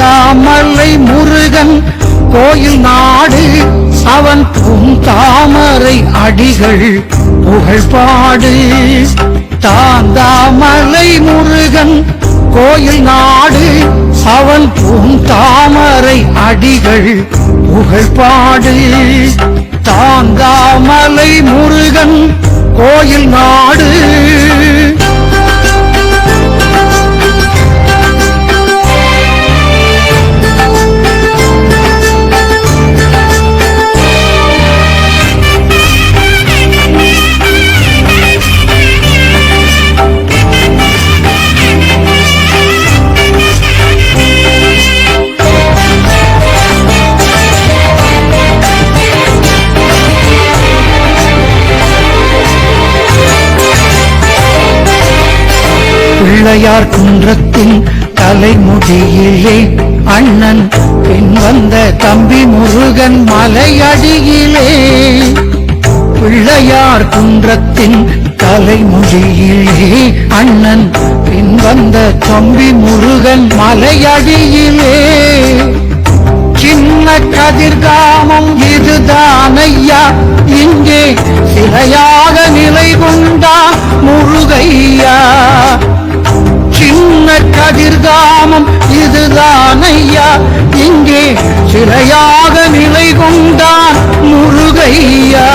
தாந்தாமலை முருகன் கோயில் நாடு அவன் தாமரை அடிகள் புகழ்பாடு. தாந்தாமலை முருகன் கோயில் நாடு அவன் தாமரை அடிகள் புகழ்பாடு. தாந்தாமலை முருகன் கோயில் நாடு. பிள்ளையார் குன்றத்தின் தலைமுடியிலே அண்ணன் பின் வந்த தம்பி முருகன் மலையடியிலே. பிள்ளையார் குன்றத்தின் தலைமுடியிலே அண்ணன் பின் வந்த தம்பி முருகன் மலையடியிலே. சின்ன கதிர்காமம் இதுதானையா இங்கே சிலையாக நிலை கொண்டான் முருகையா. சின்ன கதிர்காமம் இதுதானையா இங்கே சிலையாக நிலை கொண்டான் முருகையா.